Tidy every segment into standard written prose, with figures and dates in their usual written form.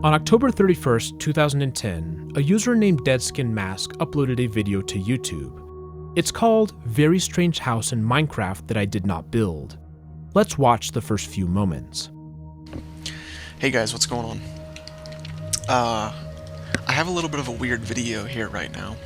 On October 31st, 2010, a user named DeadSkinMask uploaded a video to YouTube. It's called Very Strange House in Minecraft That I Did Not Build. Let's watch the first few moments. Hey guys, what's going on? I have a little bit of a weird video here right now.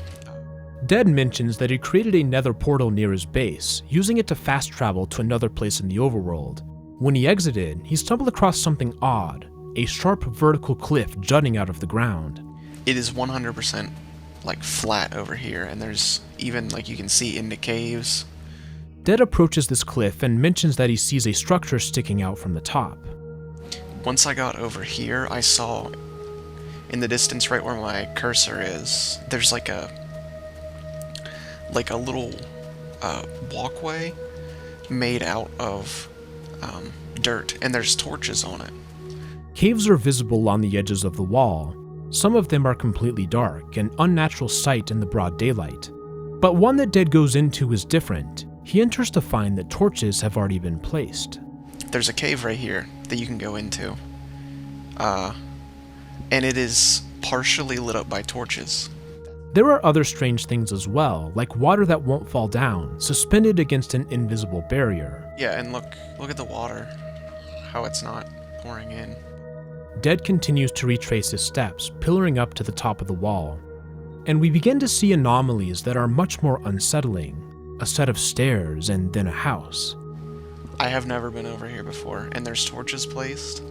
Dead mentions that he created a nether portal near his base, using it to fast travel to another place in the overworld. When he exited, he stumbled across something odd, a sharp vertical cliff jutting out of the ground. It is 100% like flat over here, and there's even like you can see into caves. Dead approaches this cliff and mentions that he sees a structure sticking out from the top. Once I got over here, I saw in the distance right where my cursor is, there's like a little walkway made out of dirt, and there's torches on it. Caves are visible on the edges of the wall. Some of them are completely dark, an unnatural sight in the broad daylight. But one that Dead goes into is different. He enters to find that torches have already been placed. There's a cave right here that you can go into. And it is partially lit up by torches. There are other strange things as well, like water that won't fall down, suspended against an invisible barrier. Yeah, and look at the water, how it's not pouring in. Dead continues to retrace his steps, pillaring up to the top of the wall. And we begin to see anomalies that are much more unsettling. A set of stairs and then a house. I have never been over here before, and there's torches placed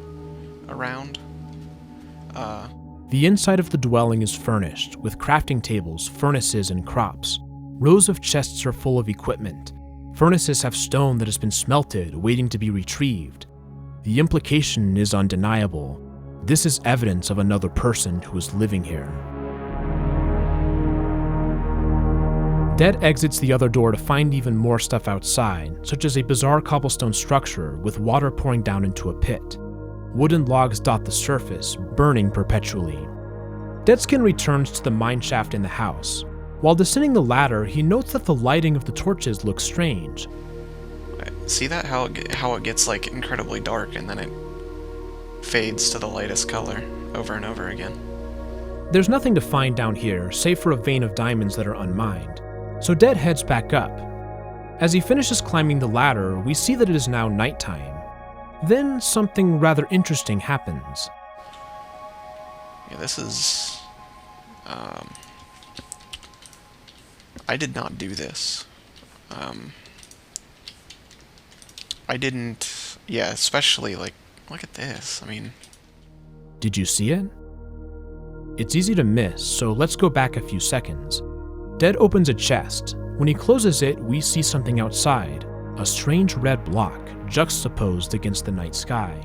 around. The inside of the dwelling is furnished, with crafting tables, furnaces, and crops. Rows of chests are full of equipment. Furnaces have stone that has been smelted, waiting to be retrieved. The implication is undeniable. This is evidence of another person who is living here. Dead exits the other door to find even more stuff outside, such as a bizarre cobblestone structure with water pouring down into a pit. Wooden logs dot the surface, burning perpetually. Deadskin returns to the mine shaft in the house. While descending the ladder, he notes that the lighting of the torches looks strange. See that? How it gets like incredibly dark and then it fades to the lightest color over and over again. There's nothing to find down here, save for a vein of diamonds that are unmined. So Dead heads back up. As he finishes climbing the ladder, we see that it is now nighttime. Then something rather interesting happens. Yeah, this is... I did not do this. I didn't... Yeah, especially, like, look at this, I mean... Did you see it? It's easy to miss, so let's go back a few seconds. Dead opens a chest. When he closes it, we see something outside, a strange red block juxtaposed against the night sky.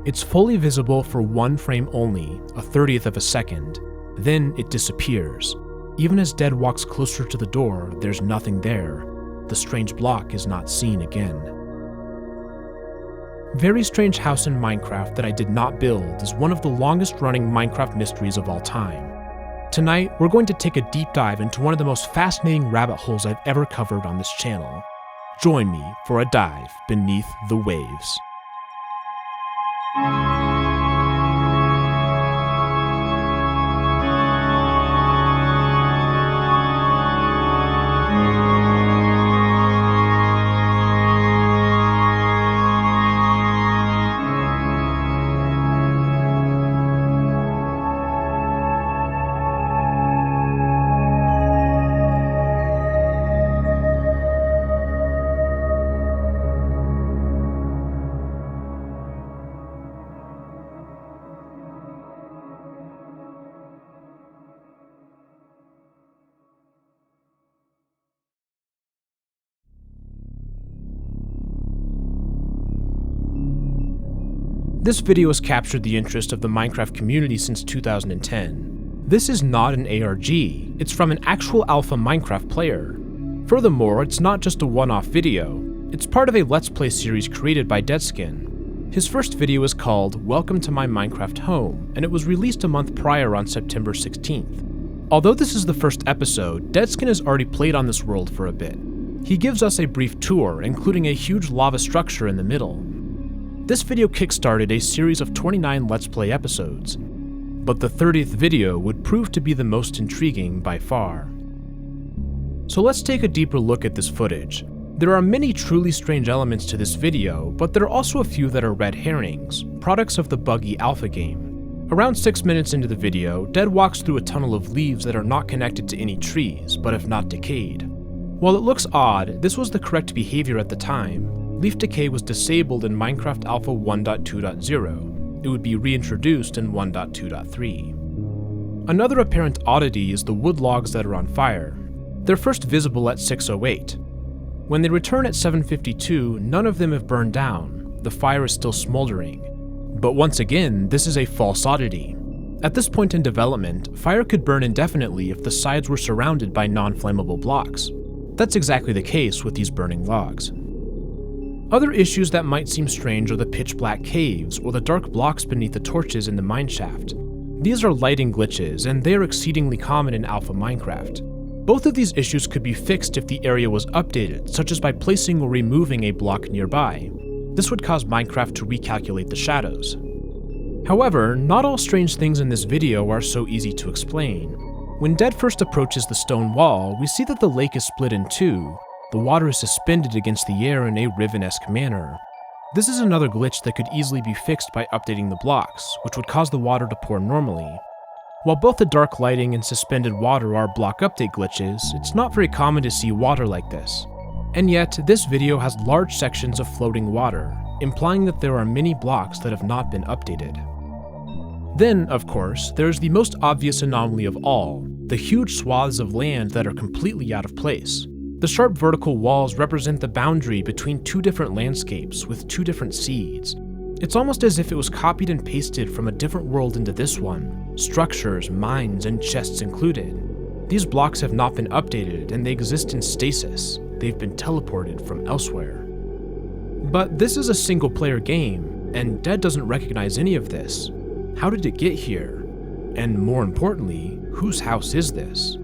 It's fully visible for one frame only, a 30th of a second. Then it disappears. Even as Dead walks closer to the door, there's nothing there. The strange block is not seen again. Very Strange House in Minecraft That I Did Not Build is one of the longest-running Minecraft mysteries of all time. Tonight, we're going to take a deep dive into one of the most fascinating rabbit holes I've ever covered on this channel. Join me for a dive beneath the waves. This video has captured the interest of the Minecraft community since 2010. This is not an ARG, it's from an actual alpha Minecraft player. Furthermore, it's not just a one-off video, it's part of a Let's Play series created by Deadskin. His first video is called Welcome to My Minecraft Home, and it was released a month prior on September 16th. Although this is the first episode, Deadskin has already played on this world for a bit. He gives us a brief tour, including a huge lava structure in the middle. This video kickstarted a series of 29 Let's Play episodes. but the 30th video would prove to be the most intriguing by far. So let's take a deeper look at this footage. There are many truly strange elements to this video, but there are also a few that are red herrings, products of the buggy alpha game. Around 6 minutes into the video, Dead walks through a tunnel of leaves that are not connected to any trees, but have not decayed. While it looks odd, this was the correct behavior at the time. Leaf decay was disabled in Minecraft Alpha 1.2.0. It would be reintroduced in 1.2.3. Another apparent oddity is the wood logs that are on fire. They're first visible at 6:08. When they return at 7:52, none of them have burned down. The fire is still smoldering. But once again, this is a false oddity. At this point in development, fire could burn indefinitely if the sides were surrounded by non-flammable blocks. That's exactly the case with these burning logs. Other issues that might seem strange are the pitch black caves or the dark blocks beneath the torches in the mineshaft. These are lighting glitches, and they are exceedingly common in Alpha Minecraft. Both of these issues could be fixed if the area was updated, such as by placing or removing a block nearby. This would cause Minecraft to recalculate the shadows. However, not all strange things in this video are so easy to explain. When Dead first approaches the stone wall, we see that the lake is split in two. The water is suspended against the air in a Riven-esque manner. This is another glitch that could easily be fixed by updating the blocks, which would cause the water to pour normally. While both the dark lighting and suspended water are block update glitches, it's not very common to see water like this. And yet, this video has large sections of floating water, implying that there are many blocks that have not been updated. Then, of course, there's the most obvious anomaly of all, the huge swaths of land that are completely out of place. The sharp vertical walls represent the boundary between two different landscapes with two different seeds. It's almost as if it was copied and pasted from a different world into this one, structures, mines, and chests included. These blocks have not been updated, and they exist in stasis. They've been teleported from elsewhere. But this is a single-player game, and Dead doesn't recognize any of this. How did it get here? And more importantly, whose house is this?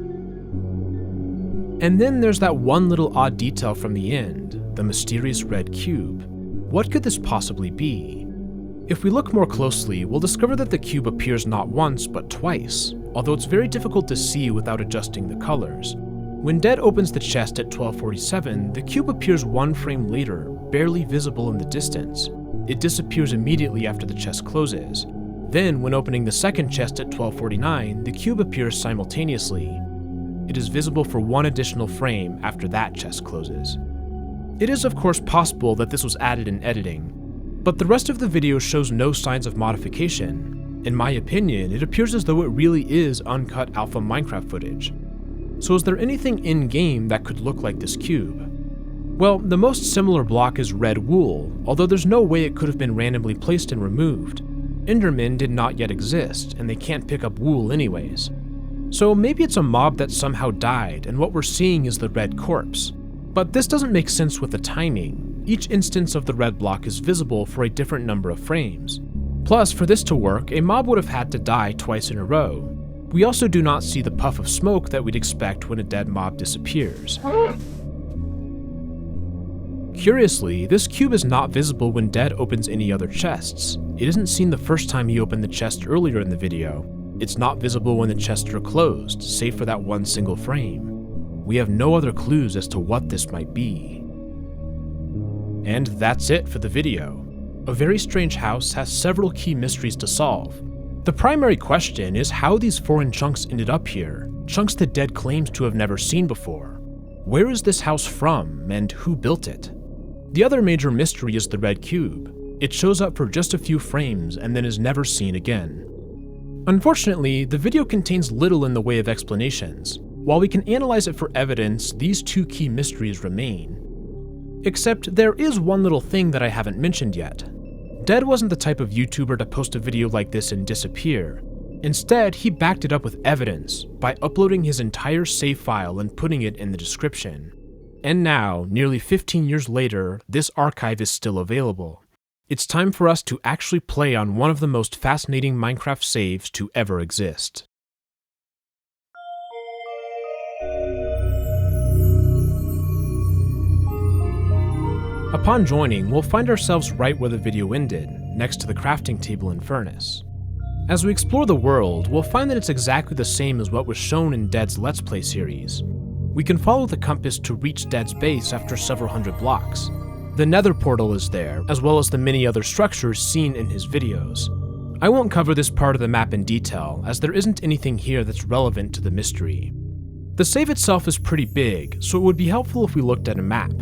And then there's that one little odd detail from the end, the mysterious red cube. What could this possibly be? If we look more closely, we'll discover that the cube appears not once, but twice, although it's very difficult to see without adjusting the colors. When Dead opens the chest at 12:47, the cube appears one frame later, barely visible in the distance. It disappears immediately after the chest closes. Then, when opening the second chest at 12:49, the cube appears simultaneously. It is visible for one additional frame after that chest closes. It is of course possible that this was added in editing, but the rest of the video shows no signs of modification. In my opinion, it appears as though it really is uncut Alpha Minecraft footage. So is there anything in-game that could look like this cube? Well, the most similar block is red wool, although there's no way it could have been randomly placed and removed. Endermen did not yet exist, and they can't pick up wool anyways. So maybe it's a mob that somehow died, and what we're seeing is the red corpse. But this doesn't make sense with the timing. Each instance of the red block is visible for a different number of frames. Plus, for this to work, a mob would have had to die twice in a row. We also do not see the puff of smoke that we'd expect when a dead mob disappears. Curiously, this cube is not visible when Dead opens any other chests. It isn't seen the first time he opened the chest earlier in the video. It's not visible when the chests are closed, save for that one single frame. We have no other clues as to what this might be. And that's it for the video. A very strange house has several key mysteries to solve. The primary question is how these foreign chunks ended up here, chunks that Dead claims to have never seen before. Where is this house from, and who built it? The other major mystery is the red cube. It shows up for just a few frames and then is never seen again. Unfortunately, the video contains little in the way of explanations. While we can analyze it for evidence, these two key mysteries remain. Except there is one little thing that I haven't mentioned yet. Dead wasn't the type of YouTuber to post a video like this and disappear. Instead, he backed it up with evidence by uploading his entire save file and putting it in the description. And now, nearly 15 years later, this archive is still available. It's time for us to actually play on one of the most fascinating Minecraft saves to ever exist. Upon joining, we'll find ourselves right where the video ended, next to the crafting table and furnace. As we explore the world, we'll find that it's exactly the same as what was shown in Dead's Let's Play series. We can follow the compass to reach Dead's base after several hundred blocks. The Nether portal is there, as well as the many other structures seen in his videos. I won't cover this part of the map in detail, as there isn't anything here that's relevant to the mystery. The save itself is pretty big, so it would be helpful if we looked at a map.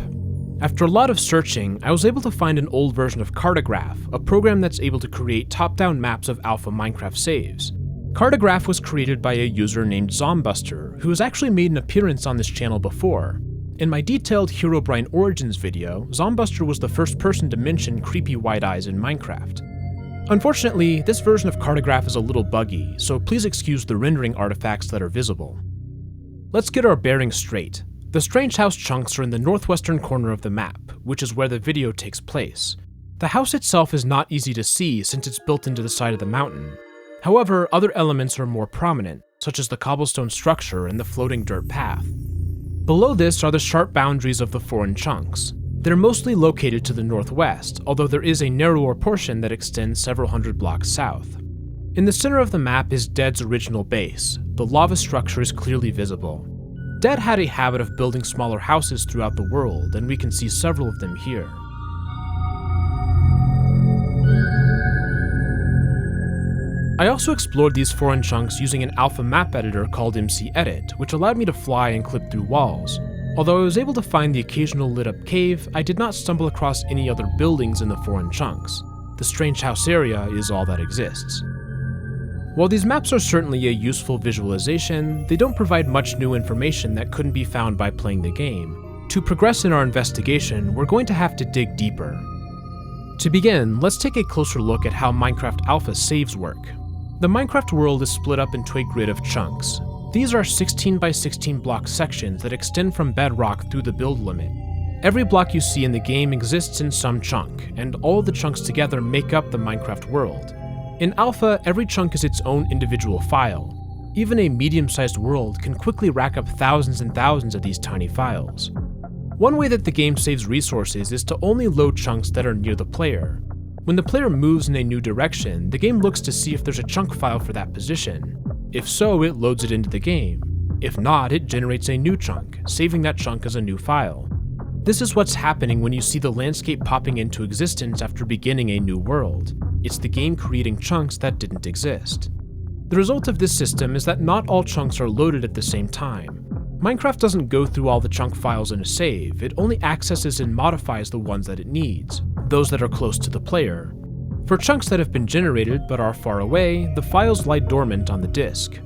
After a lot of searching, I was able to find an old version of Cartograph, a program that's able to create top-down maps of alpha Minecraft saves. Cartograph was created by a user named Zombuster, who has actually made an appearance on this channel before. In my detailed Herobrine Origins video, Zombuster was the first person to mention creepy white eyes in Minecraft. Unfortunately, this version of Cartograph is a little buggy, so please excuse the rendering artifacts that are visible. Let's get our bearings straight. The Strange House chunks are in the northwestern corner of the map, which is where the video takes place. The house itself is not easy to see since it's built into the side of the mountain. However, other elements are more prominent, such as the cobblestone structure and the floating dirt path. Below this are the sharp boundaries of the foreign chunks. They're mostly located to the northwest, although there is a narrower portion that extends several hundred blocks south. In the center of the map is Dead's original base. The lava structure is clearly visible. Dead had a habit of building smaller houses throughout the world, and we can see several of them here. I also explored these foreign chunks using an alpha map editor called MC-Edit, which allowed me to fly and clip through walls. Although I was able to find the occasional lit up cave, I did not stumble across any other buildings in the foreign chunks. The Strange House area is all that exists. While these maps are certainly a useful visualization, they don't provide much new information that couldn't be found by playing the game. To progress in our investigation, we're going to have to dig deeper. To begin, let's take a closer look at how Minecraft Alpha saves work. The Minecraft world is split up into a grid of chunks. These are 16 by 16 block sections that extend from bedrock through the build limit. Every block you see in the game exists in some chunk, and all of the chunks together make up the Minecraft world. In Alpha, every chunk is its own individual file. Even a medium-sized world can quickly rack up thousands and thousands of these tiny files. One way that the game saves resources is to only load chunks that are near the player. When the player moves in a new direction, the game looks to see if there's a chunk file for that position. If so, it loads it into the game. If not, it generates a new chunk, saving that chunk as a new file. This is what's happening when you see the landscape popping into existence after beginning a new world. It's the game creating chunks that didn't exist. The result of this system is that not all chunks are loaded at the same time. Minecraft doesn't go through all the chunk files in a save, it only accesses and modifies the ones that it needs, those that are close to the player. For chunks that have been generated but are far away, the files lie dormant on the disk.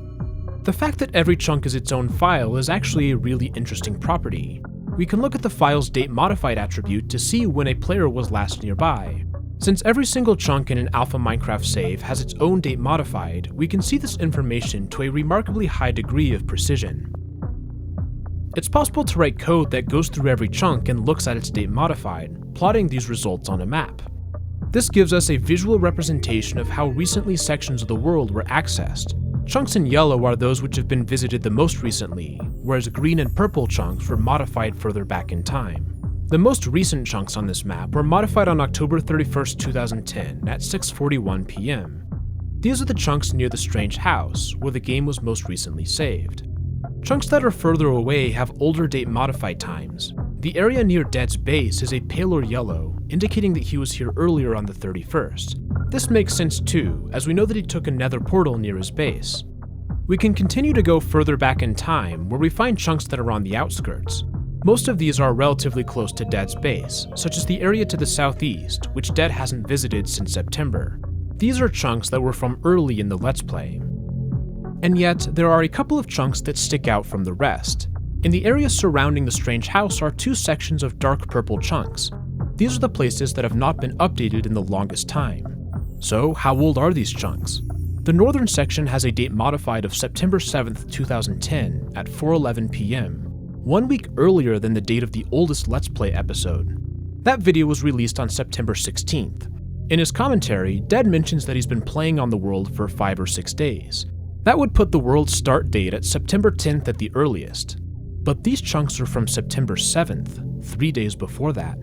The fact that every chunk is its own file is actually a really interesting property. We can look at the file's date modified attribute to see when a player was last nearby. Since every single chunk in an alpha Minecraft save has its own date modified, we can see this information to a remarkably high degree of precision. It's possible to write code that goes through every chunk and looks at its date modified, plotting these results on a map. This gives us a visual representation of how recently sections of the world were accessed. Chunks in yellow are those which have been visited the most recently, whereas green and purple chunks were modified further back in time. The most recent chunks on this map were modified on October 31st, 2010 at 6:41 p.m. These are the chunks near the Strange House, where the game was most recently saved. Chunks that are further away have older date modified times. The area near Dead's base is a paler yellow, indicating that he was here earlier on the 31st. This makes sense too, as we know that he took a nether portal near his base. We can continue to go further back in time, where we find chunks that are on the outskirts. Most of these are relatively close to Dead's base, such as the area to the southeast, which Dead hasn't visited since September. These are chunks that were from early in the Let's Play. And yet, there are a couple of chunks that stick out from the rest. In the area surrounding the Strange House are two sections of dark purple chunks. These are the places that have not been updated in the longest time. So, how old are these chunks? The northern section has a date modified of September 7th, 2010 at 4:11 p.m., 1 week earlier than the date of the oldest Let's Play episode. That video was released on September 16th. In his commentary, Dead mentions that he's been playing on the world for 5 or 6 days. That would put the world's start date at September 10th at the earliest. But these chunks are from September 7th, 3 days before that.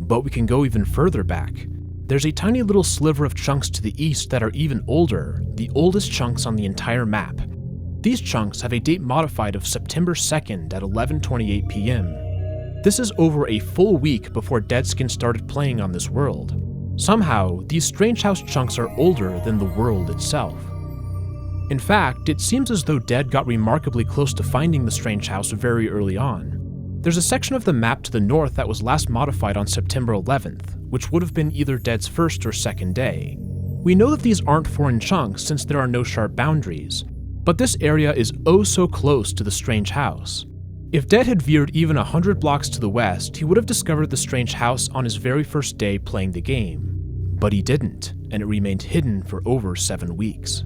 But we can go even further back. There's a tiny little sliver of chunks to the east that are even older, the oldest chunks on the entire map. These chunks have a date modified of September 2nd at 11:28 p.m. This is over a full week before Deadskin started playing on this world. Somehow, these Strange House chunks are older than the world itself. In fact, it seems as though Dead got remarkably close to finding the Strange House very early on. There's a section of the map to the north that was last modified on September 11th, which would have been either Dead's first or second day. We know that these aren't foreign chunks since there are no sharp boundaries, but this area is oh so close to the Strange House. If Dead had veered even 100 blocks to the west, he would have discovered the Strange House on his very first day playing the game. But he didn't, and it remained hidden for over 7 weeks.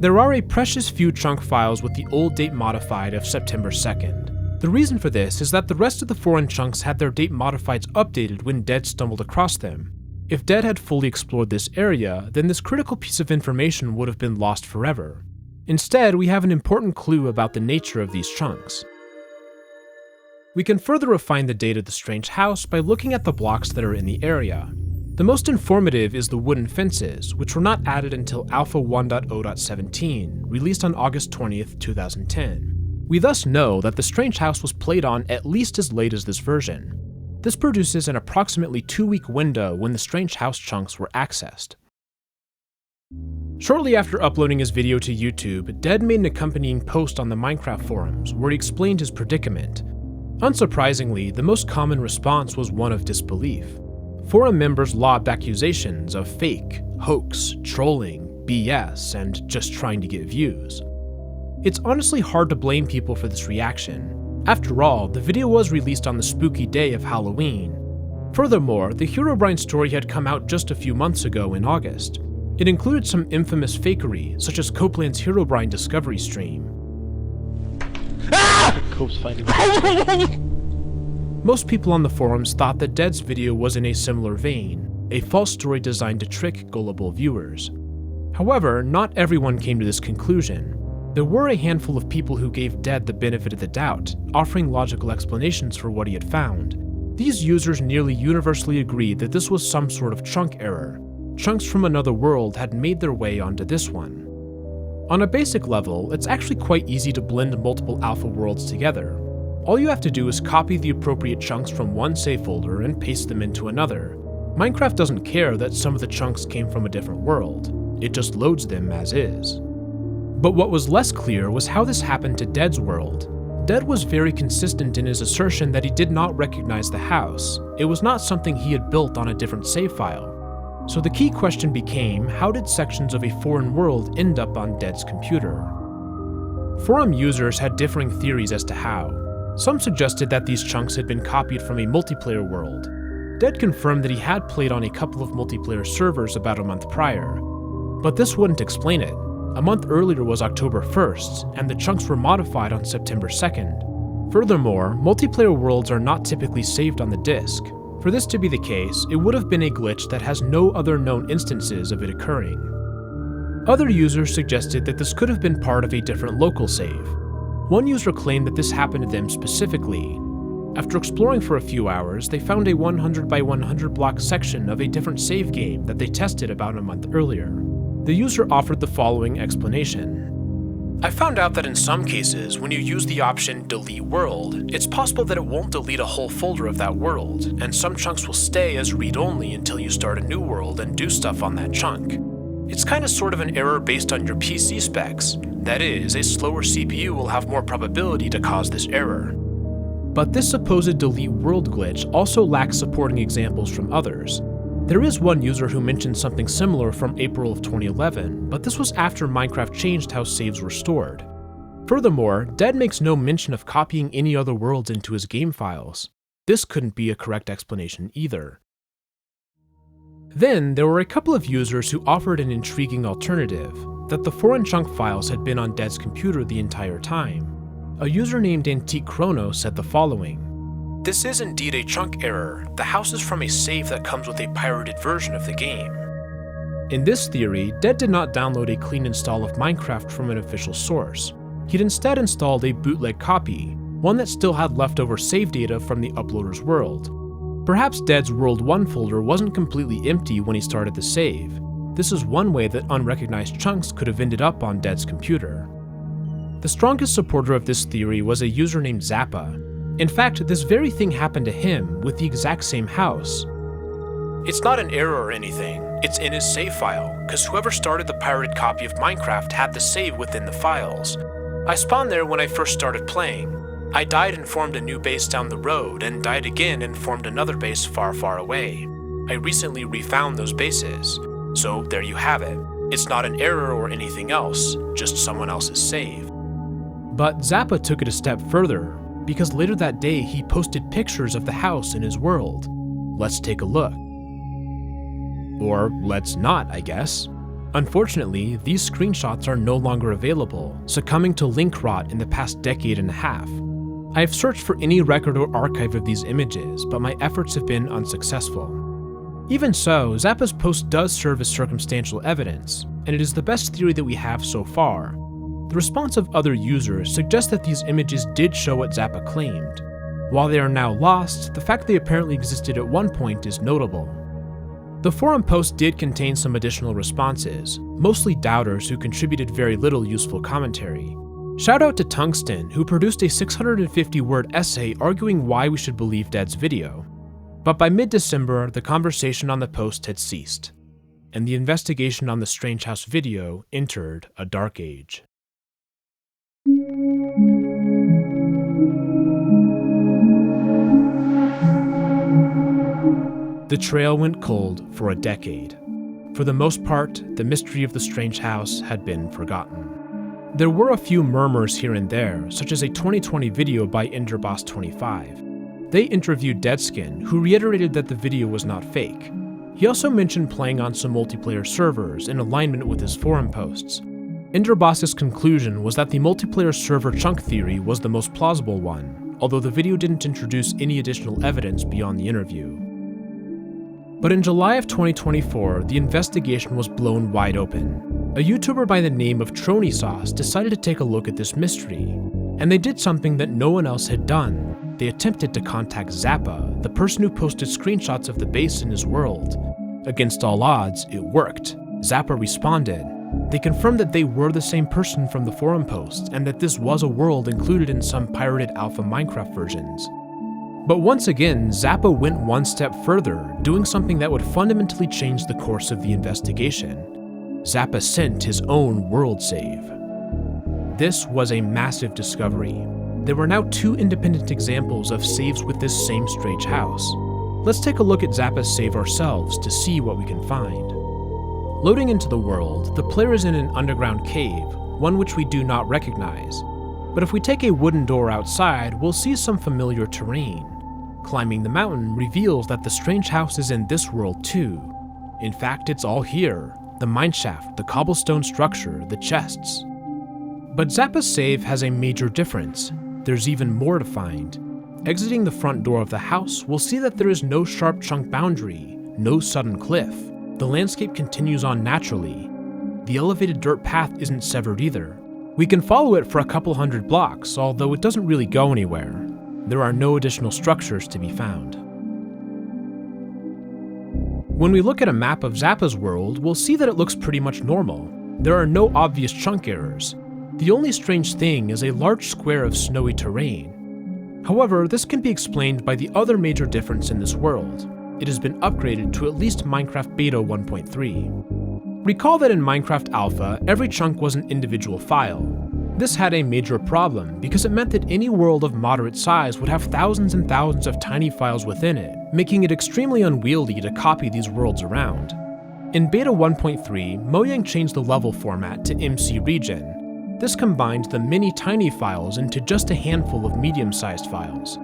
There are a precious few chunk files with the old date modified of September 2nd. The reason for this is that the rest of the foreign chunks had their date modifieds updated when Dead stumbled across them. If Dead had fully explored this area, then this critical piece of information would have been lost forever. Instead, we have an important clue about the nature of these chunks. We can further refine the date of the Strange House by looking at the blocks that are in the area. The most informative is the wooden fences, which were not added until Alpha 1.0.17, released on August 20th, 2010. We thus know that the Strange House was played on at least as late as this version. This produces an approximately 2-week window when the Strange House chunks were accessed. Shortly after uploading his video to YouTube, Dead made an accompanying post on the Minecraft forums where he explained his predicament. Unsurprisingly, the most common response was one of disbelief. Forum members lobbed accusations of fake, hoax, trolling, BS, and just trying to get views. It's honestly hard to blame people for this reaction. After all, the video was released on the spooky day of Halloween. Furthermore, the Herobrine story had come out just a few months ago in August. It included some infamous fakery, such as Copeland's Herobrine Discovery stream. Cope's finding Most people on the forums thought that Dead's video was in a similar vein, a false story designed to trick gullible viewers. However, not everyone came to this conclusion. There were a handful of people who gave Dead the benefit of the doubt, offering logical explanations for what he had found. These users nearly universally agreed that this was some sort of chunk error. Chunks from another world had made their way onto this one. On a basic level, it's actually quite easy to blend multiple alpha worlds together. All you have to do is copy the appropriate chunks from one save folder and paste them into another. Minecraft doesn't care that some of the chunks came from a different world, it just loads them as is. But what was less clear was how this happened to Dead's world. Dead was very consistent in his assertion that he did not recognize the house. It was not something he had built on a different save file. So the key question became, how did sections of a foreign world end up on Dead's computer? Forum users had differing theories as to how. Some suggested that these chunks had been copied from a multiplayer world. Dead confirmed that he had played on a couple of multiplayer servers about a month prior, but this wouldn't explain it. A month earlier was October 1st, and the chunks were modified on September 2nd. Furthermore, multiplayer worlds are not typically saved on the disk. For this to be the case, it would have been a glitch that has no other known instances of it occurring. Other users suggested that this could have been part of a different local save. One user claimed that this happened to them specifically. After exploring for a few hours, they found a 100 by 100 block section of a different save game that they tested about a month earlier. The user offered the following explanation. I found out that in some cases, when you use the option delete world, it's possible that it won't delete a whole folder of that world, and some chunks will stay as read-only until you start a new world and do stuff on that chunk. It's kinda sort of an error based on your PC specs. That is, a slower CPU will have more probability to cause this error. But this supposed delete world glitch also lacks supporting examples from others. There is one user who mentioned something similar from April of 2011, but this was after Minecraft changed how saves were stored. Furthermore, Dead makes no mention of copying any other worlds into his game files. This couldn't be a correct explanation either. Then, there were a couple of users who offered an intriguing alternative, that the foreign chunk files had been on Dead's computer the entire time. A user named Antique Chrono said the following. This is indeed a chunk error. The house is from a save that comes with a pirated version of the game. In this theory, Dead did not download a clean install of Minecraft from an official source. He'd instead installed a bootleg copy, one that still had leftover save data from the uploader's world. Perhaps Dead's World 1 folder wasn't completely empty when he started the save. This is one way that unrecognized chunks could have ended up on Dead's computer. The strongest supporter of this theory was a user named Zappa. In fact, this very thing happened to him with the exact same house. It's not an error or anything, it's in his save file, because whoever started the pirated copy of Minecraft had the save within the files. I spawned there when I first started playing. I died and formed a new base down the road, and died again and formed another base far, far away. I recently refound those bases. So there you have it. It's not an error or anything else, just someone else's save. But Zappa took it a step further, because later that day he posted pictures of the house in his world. Let's take a look. Or let's not, I guess. Unfortunately, these screenshots are no longer available, succumbing to link rot in the past decade and a half. I have searched for any record or archive of these images, but my efforts have been unsuccessful. Even so, Zappa's post does serve as circumstantial evidence, and it is the best theory that we have so far. The response of other users suggests that these images did show what Zappa claimed. While they are now lost, the fact they apparently existed at one point is notable. The forum post did contain some additional responses, mostly doubters who contributed very little useful commentary. Shout out to Tungsten, who produced a 650-word essay arguing why we should believe Dead's video. But by mid-December, the conversation on the post had ceased, and the investigation on the Strange House video entered a dark age. The trail went cold for a decade. For the most part, the mystery of the Strange House had been forgotten. There were a few murmurs here and there, such as a 2020 video by Enderboss25. They interviewed Deadskin, who reiterated that the video was not fake. He also mentioned playing on some multiplayer servers in alignment with his forum posts. Enderboss's conclusion was that the multiplayer server chunk theory was the most plausible one, although the video didn't introduce any additional evidence beyond the interview. But in July of 2024, the investigation was blown wide open. A YouTuber by the name of Trony Sauce decided to take a look at this mystery, and they did something that no one else had done. They attempted to contact Zappa, the person who posted screenshots of the base in his world. Against all odds, it worked. Zappa responded. They confirmed that they were the same person from the forum posts, and that this was a world included in some pirated alpha Minecraft versions. But once again, Zappa went one step further, doing something that would fundamentally change the course of the investigation. Zappa sent his own world save. This was a massive discovery. There were now 2 independent examples of saves with this same strange house. Let's take a look at Zappa's save ourselves to see what we can find. Loading into the world, the player is in an underground cave, one which we do not recognize. But if we take a wooden door outside, we'll see some familiar terrain. Climbing the mountain reveals that the strange house is in this world too. In fact, it's all here. The mineshaft, the cobblestone structure, the chests. But Zappa's save has a major difference. There's even more to find. Exiting the front door of the house, we'll see that there is no sharp chunk boundary, no sudden cliff. The landscape continues on naturally. The elevated dirt path isn't severed either. We can follow it for a couple hundred blocks, although it doesn't really go anywhere. There are no additional structures to be found. When we look at a map of Zappa's world, we'll see that it looks pretty much normal. There are no obvious chunk errors. The only strange thing is a large square of snowy terrain. However, this can be explained by the other major difference in this world. It has been upgraded to at least Minecraft Beta 1.3. Recall that in Minecraft Alpha, every chunk was an individual file. This had a major problem because it meant that any world of moderate size would have thousands and thousands of tiny files within it, making it extremely unwieldy to copy these worlds around. In Beta 1.3, Mojang changed the level format to MC Region. This combined the many tiny files into just a handful of medium-sized files.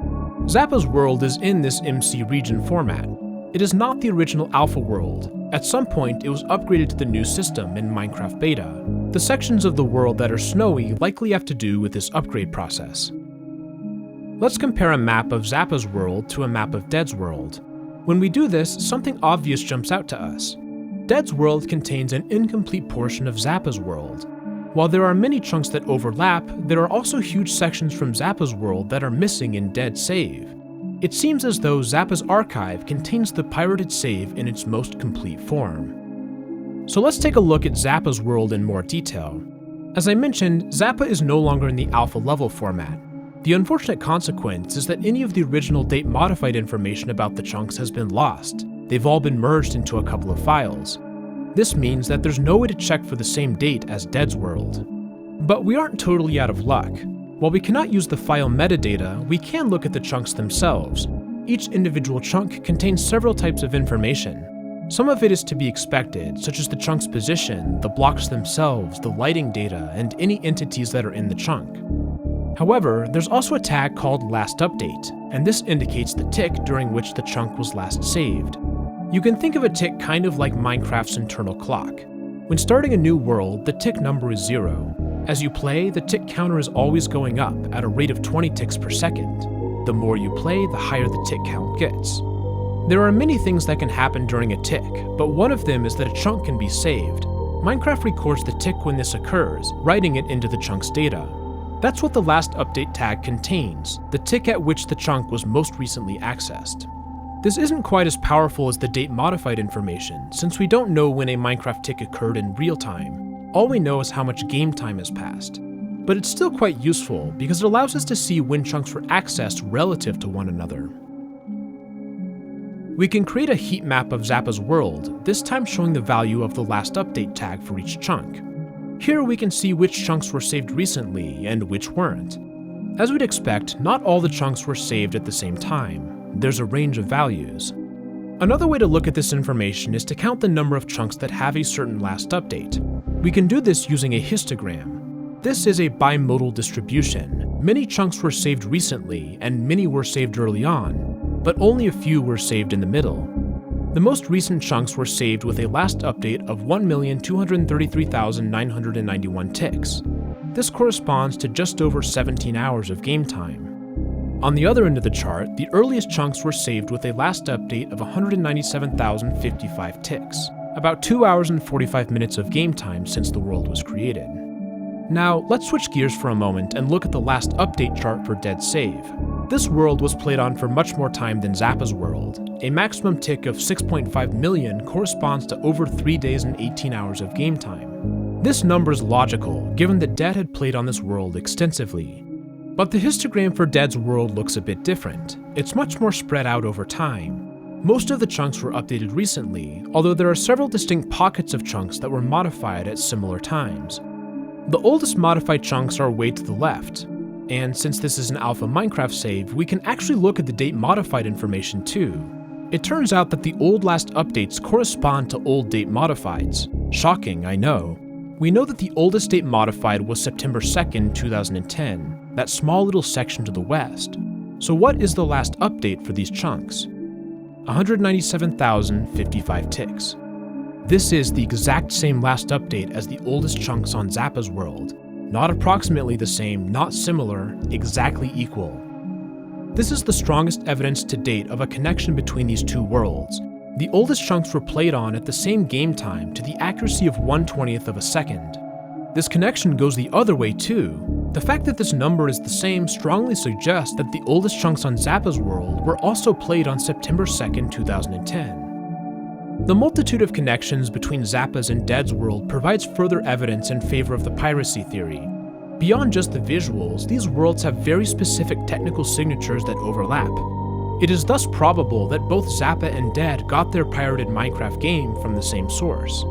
Zappa's world is in this MC Region format. It is not the original Alpha world. At some point, it was upgraded to the new system in Minecraft Beta. The sections of the world that are snowy likely have to do with this upgrade process. Let's compare a map of Zappa's world to a map of Dead's world. When we do this, something obvious jumps out to us. Dead's world contains an incomplete portion of Zappa's world. While there are many chunks that overlap, there are also huge sections from Zappa's world that are missing in Dead's save. It seems as though Zappa's archive contains the pirated save in its most complete form. So let's take a look at Zappa's world in more detail. As I mentioned, Zappa is no longer in the alpha level format. The unfortunate consequence is that any of the original date-modified information about the chunks has been lost. They've all been merged into a couple of files. This means that there's no way to check for the same date as Dead's world. But we aren't totally out of luck. While we cannot use the file metadata, we can look at the chunks themselves. Each individual chunk contains several types of information. Some of it is to be expected, such as the chunk's position, the blocks themselves, the lighting data, and any entities that are in the chunk. However, there's also a tag called last update, and this indicates the tick during which the chunk was last saved. You can think of a tick kind of like Minecraft's internal clock. When starting a new world, the tick number is 0. As you play, the tick counter is always going up at a rate of 20 ticks per second. The more you play, the higher the tick count gets. There are many things that can happen during a tick, but one of them is that a chunk can be saved. Minecraft records the tick when this occurs, writing it into the chunk's data. That's what the last update tag contains, the tick at which the chunk was most recently accessed. This isn't quite as powerful as the date-modified information, since we don't know when a Minecraft tick occurred in real time. All we know is how much game time has passed. But it's still quite useful because it allows us to see when chunks were accessed relative to one another. We can create a heat map of Zappa's world, this time showing the value of the last update tag for each chunk. Here we can see which chunks were saved recently and which weren't. As we'd expect, not all the chunks were saved at the same time. There's a range of values. Another way to look at this information is to count the number of chunks that have a certain last update. We can do this using a histogram. This is a bimodal distribution. Many chunks were saved recently, and many were saved early on, but only a few were saved in the middle. The most recent chunks were saved with a last update of 1,233,991 ticks. This corresponds to just over 17 hours of game time. On the other end of the chart, the earliest chunks were saved with a last update of 197,055 ticks, about 2 hours and 45 minutes of game time since the world was created. Now, let's switch gears for a moment and look at the last update chart for Dead's save. This world was played on for much more time than Zappa's world. A maximum tick of 6.5 million corresponds to over 3 days and 18 hours of game time. This number is logical, given that Dead had played on this world extensively. But the histogram for Dead's world looks a bit different. It's much more spread out over time. Most of the chunks were updated recently, although there are several distinct pockets of chunks that were modified at similar times. The oldest modified chunks are way to the left, and since this is an alpha Minecraft save, we can actually look at the date modified information too. It turns out that the old last updates correspond to old date modifieds. Shocking, I know. We know that the oldest date modified was September 2nd, 2010, that small little section to the west. So what is the last update for these chunks? 197,055 ticks. This is the exact same last update as the oldest chunks on Zappa's world. Not approximately the same, not similar, exactly equal. This is the strongest evidence to date of a connection between these two worlds. The oldest chunks were played on at the same game time to the accuracy of 1/20th of a second. This connection goes the other way too. The fact that this number is the same strongly suggests that the oldest chunks on Zappa's world were also played on September 2nd, 2010. The multitude of connections between Zappa's and Dead's world provides further evidence in favor of the piracy theory. Beyond just the visuals, these worlds have very specific technical signatures that overlap. It is thus probable that both Zappa and Dead got their pirated Minecraft game from the same source.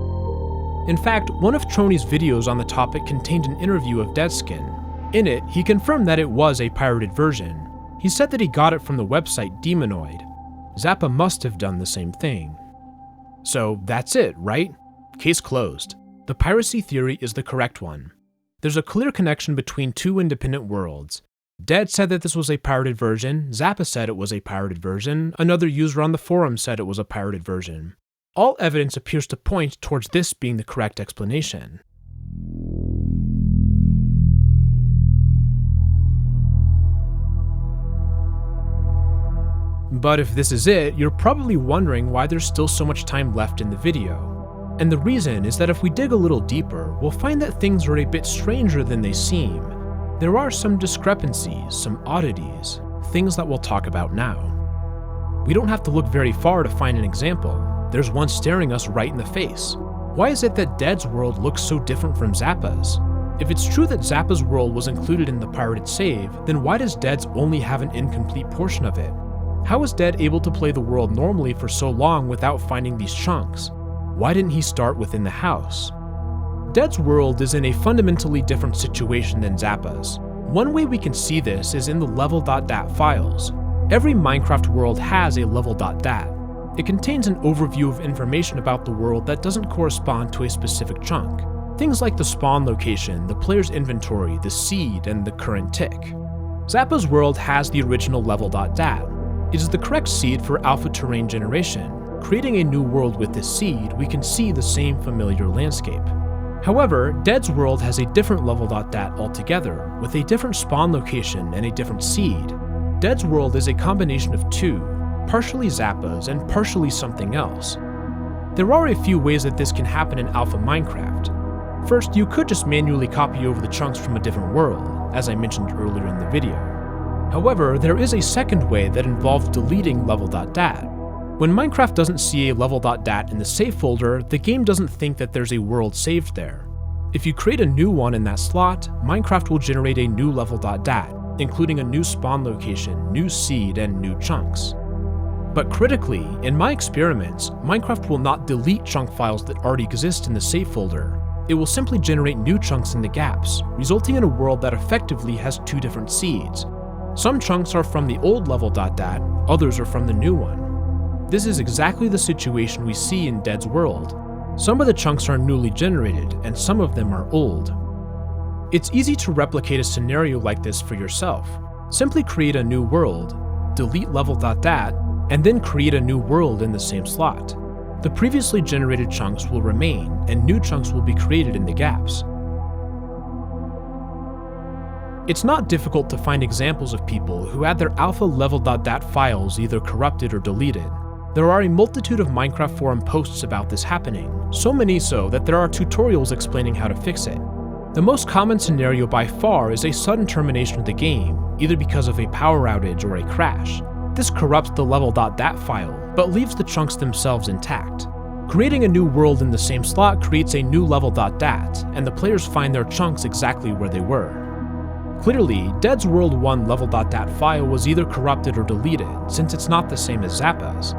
In fact, one of Trony's videos on the topic contained an interview of Deadskin. In it, he confirmed that it was a pirated version. He said that he got it from the website Demonoid. Zappa must have done the same thing. So that's it, right? Case closed. The piracy theory is the correct one. There's a clear connection between two independent worlds. Dead said that this was a pirated version, Zappa said it was a pirated version, another user on the forum said it was a pirated version. All evidence appears to point towards this being the correct explanation. But if this is it, you're probably wondering why there's still so much time left in the video. And the reason is that if we dig a little deeper, we'll find that things are a bit stranger than they seem. There are some discrepancies, some oddities, things that we'll talk about now. We don't have to look very far to find an example. There's one staring us right in the face. Why is it that Dead's world looks so different from Zappa's? If it's true that Zappa's world was included in the pirated save, then why does Dead's only have an incomplete portion of it? How is Dead able to play the world normally for so long without finding these chunks? Why didn't he start within the house? Dead's world is in a fundamentally different situation than Zappa's. One way we can see this is in the level.dat files. Every Minecraft world has a level.dat. It contains an overview of information about the world that doesn't correspond to a specific chunk. Things like the spawn location, the player's inventory, the seed, and the current tick. Zappa's world has the original level.dat. It is the correct seed for alpha terrain generation. Creating a new world with this seed, we can see the same familiar landscape. However, Dead's world has a different level.dat altogether, with a different spawn location and a different seed. Dead's world is a combination of two, partially Zappa's and partially something else. There are a few ways that this can happen in Alpha Minecraft. First, you could just manually copy over the chunks from a different world, as I mentioned earlier in the video. However, there is a second way that involves deleting level.dat. When Minecraft doesn't see a level.dat in the save folder, the game doesn't think that there's a world saved there. If you create a new one in that slot, Minecraft will generate a new level.dat, including a new spawn location, new seed, and new chunks. But critically, in my experiments, Minecraft will not delete chunk files that already exist in the save folder. It will simply generate new chunks in the gaps, resulting in a world that effectively has two different seeds. Some chunks are from the old level.dat, others are from the new one. This is exactly the situation we see in Dead's world. Some of the chunks are newly generated, and some of them are old. It's easy to replicate a scenario like this for yourself. Simply create a new world, delete level.dat, and then create a new world in the same slot. The previously generated chunks will remain, and new chunks will be created in the gaps. It's not difficult to find examples of people who had their alpha level.dat files either corrupted or deleted. There are a multitude of Minecraft forum posts about this happening, so many so that there are tutorials explaining how to fix it. The most common scenario by far is a sudden termination of the game, either because of a power outage or a crash. This corrupts the level.dat file, but leaves the chunks themselves intact. Creating a new world in the same slot creates a new level.dat, and the players find their chunks exactly where they were. Clearly, Dead's World 1 level.dat file was either corrupted or deleted, since it's not the same as Zappa's.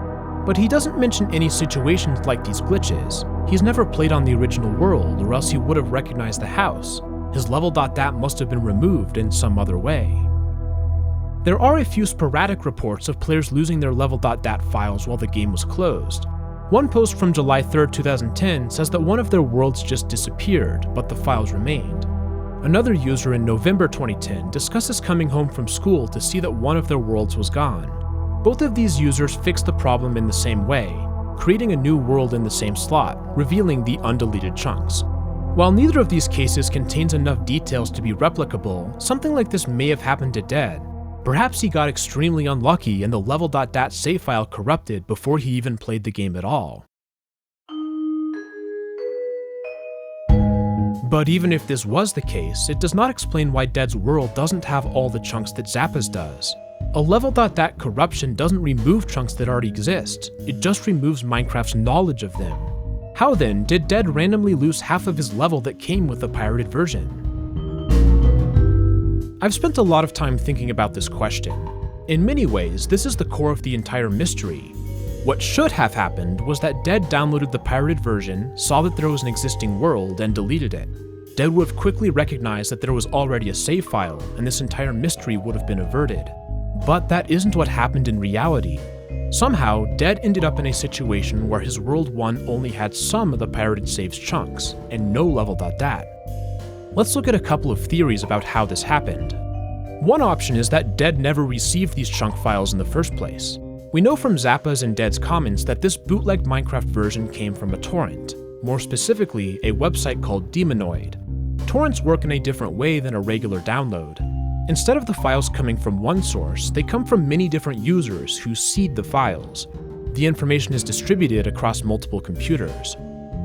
But he doesn't mention any situations like these glitches. He's never played on the original world, or else he would have recognized the house. His level.dat must have been removed in some other way. There are a few sporadic reports of players losing their level.dat files while the game was closed. One post from July 3rd, 2010 says that one of their worlds just disappeared, but the files remained. Another user in November 2010 discusses coming home from school to see that one of their worlds was gone. Both of these users fixed the problem in the same way, creating a new world in the same slot, revealing the undeleted chunks. While neither of these cases contains enough details to be replicable, something like this may have happened to Dead. Perhaps he got extremely unlucky and the level.dat save file corrupted before he even played the game at all. But even if this was the case, it does not explain why Dead's world doesn't have all the chunks that Zappa's does. A level.dat corruption doesn't remove chunks that already exist, it just removes Minecraft's knowledge of them. How then did Dead randomly lose half of his level that came with the pirated version? I've spent a lot of time thinking about this question. In many ways, this is the core of the entire mystery. What should have happened was that Dead downloaded the pirated version, saw that there was an existing world, and deleted it. Dead would have quickly recognized that there was already a save file, and this entire mystery would have been averted. But that isn't what happened in reality. Somehow, Dead ended up in a situation where his World 1 only had some of the pirated save's chunks, and no level.dat. Let's look at a couple of theories about how this happened. One option is that Dead never received these chunk files in the first place. We know from Zappa's and Dead's comments that this bootleg Minecraft version came from a torrent, more specifically a website called Demonoid. Torrents work in a different way than a regular download. Instead of the files coming from one source, they come from many different users who seed the files. The information is distributed across multiple computers.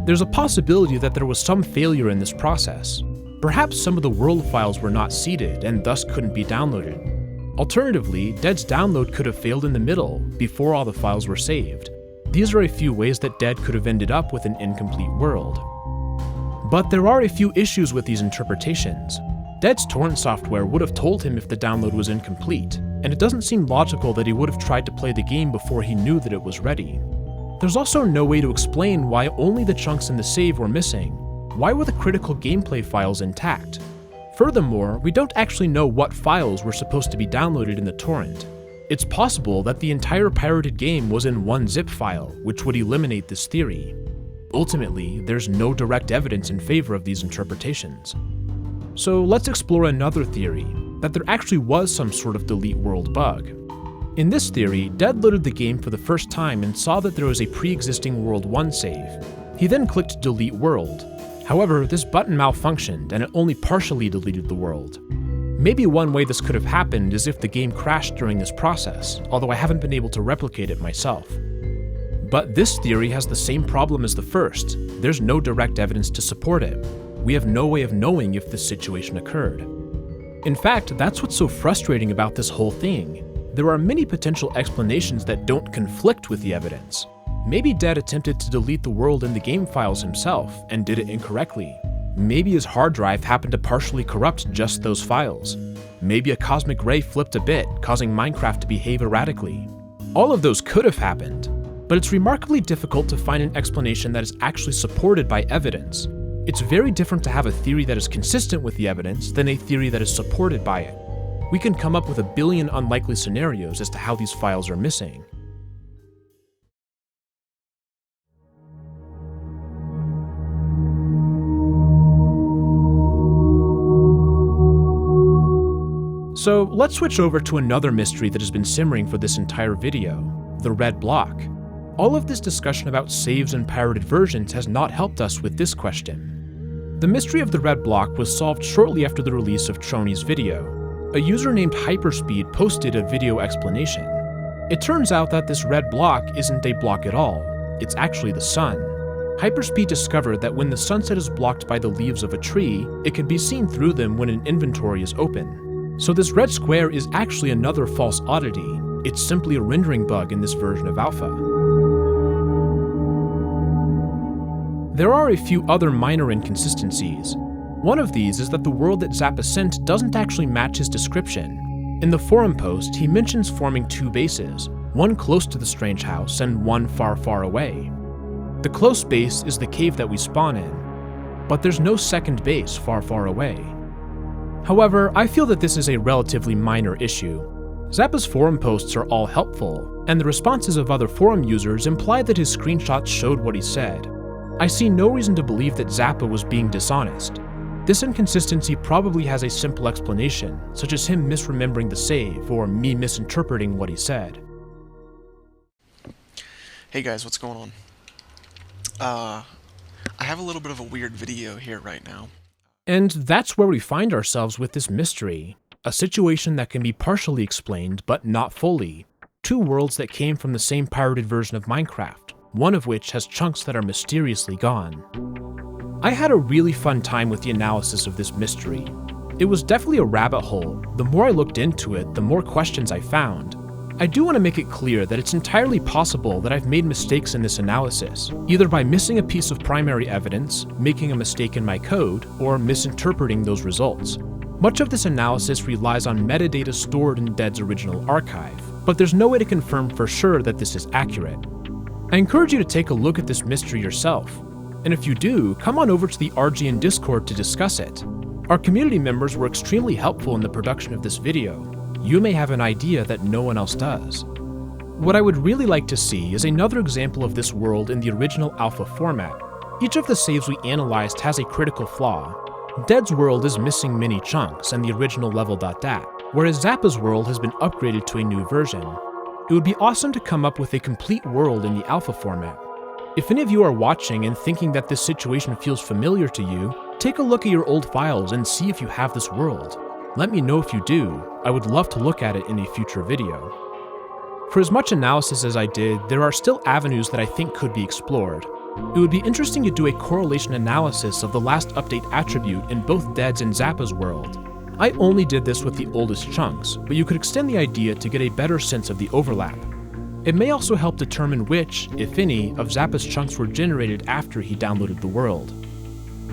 There's a possibility that there was some failure in this process. Perhaps some of the world files were not seeded and thus couldn't be downloaded. Alternatively, Dead's download could have failed in the middle, before all the files were saved. These are a few ways that Dead could have ended up with an incomplete world. But there are a few issues with these interpretations. Dead's torrent software would have told him if the download was incomplete, and it doesn't seem logical that he would have tried to play the game before he knew that it was ready. There's also no way to explain why only the chunks in the save were missing. Why were the critical gameplay files intact? Furthermore, we don't actually know what files were supposed to be downloaded in the torrent. It's possible that the entire pirated game was in one zip file, which would eliminate this theory. Ultimately, there's no direct evidence in favor of these interpretations. So let's explore another theory, that there actually was some sort of delete world bug. In this theory, Dead loaded the game for the first time and saw that there was a pre-existing World 1 save. He then clicked Delete World. However, this button malfunctioned and it only partially deleted the world. Maybe one way this could have happened is if the game crashed during this process, although I haven't been able to replicate it myself. But this theory has the same problem as the first. There's no direct evidence to support it. We have no way of knowing if this situation occurred. In fact, that's what's so frustrating about this whole thing. There are many potential explanations that don't conflict with the evidence. Maybe Dead attempted to delete the world in the game files himself and did it incorrectly. Maybe his hard drive happened to partially corrupt just those files. Maybe a cosmic ray flipped a bit, causing Minecraft to behave erratically. All of those could have happened, but it's remarkably difficult to find an explanation that is actually supported by evidence. It's very different to have a theory that is consistent with the evidence than a theory that is supported by it. We can come up with a billion unlikely scenarios as to how these files are missing. So let's switch over to another mystery that has been simmering for this entire video, the red block. All of this discussion about saves and pirated versions has not helped us with this question. The mystery of the red block was solved shortly after the release of Trony's video. A user named Hyperspeed posted a video explanation. It turns out that this red block isn't a block at all, it's actually the sun. Hyperspeed discovered that when the sunset is blocked by the leaves of a tree, it can be seen through them when an inventory is open. So this red square is actually another false oddity. It's simply a rendering bug in this version of alpha. There are a few other minor inconsistencies. One of these is that the world that Zappa sent doesn't actually match his description. In the forum post, he mentions forming two bases, one close to the strange house and one far, far away. The close base is the cave that we spawn in, but there's no second base far, far away. However, I feel that this is a relatively minor issue. Zappa's forum posts are all helpful, and the responses of other forum users imply that his screenshots showed what he said. I see no reason to believe that Zappa was being dishonest. This inconsistency probably has a simple explanation, such as him misremembering the save or me misinterpreting what he said. Hey guys, what's going on? I have a little bit of a weird video here right now. And that's where we find ourselves with this mystery, a situation that can be partially explained, but not fully. Two worlds that came from the same pirated version of Minecraft, one of which has chunks that are mysteriously gone. I had a really fun time with the analysis of this mystery. It was definitely a rabbit hole. The more I looked into it, the more questions I found. I do want to make it clear that it's entirely possible that I've made mistakes in this analysis, either by missing a piece of primary evidence, making a mistake in my code, or misinterpreting those results. Much of this analysis relies on metadata stored in Dead's original archive, but there's no way to confirm for sure that this is accurate. I encourage you to take a look at this mystery yourself, and if you do, come on over to the RGN Discord to discuss it. Our community members were extremely helpful in the production of this video. You may have an idea that no one else does. What I would really like to see is another example of this world in the original alpha format. Each of the saves we analyzed has a critical flaw. Dead's world is missing many chunks and the original level.dat, whereas Zappa's world has been upgraded to a new version. It would be awesome to come up with a complete world in the alpha format. If any of you are watching and thinking that this situation feels familiar to you, take a look at your old files and see if you have this world. Let me know if you do. I would love to look at it in a future video. For as much analysis as I did, there are still avenues that I think could be explored. It would be interesting to do a correlation analysis of the last update attribute in both Dead's and Zappa's world. I only did this with the oldest chunks, but you could extend the idea to get a better sense of the overlap. It may also help determine which, if any, of Zappa's chunks were generated after he downloaded the world.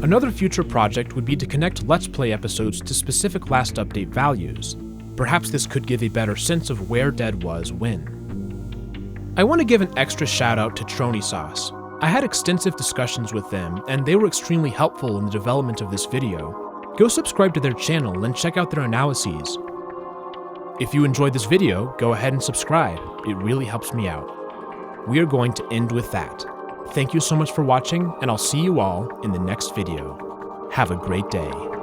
Another future project would be to connect Let's Play episodes to specific last update values. Perhaps this could give a better sense of where Dead was when. I want to give an extra shout out to Trony Sauce. I had extensive discussions with them, and they were extremely helpful in the development of this video. Go subscribe to their channel and check out their analyses. If you enjoyed this video, go ahead and subscribe. It really helps me out. We are going to end with that. Thank you so much for watching, and I'll see you all in the next video. Have a great day.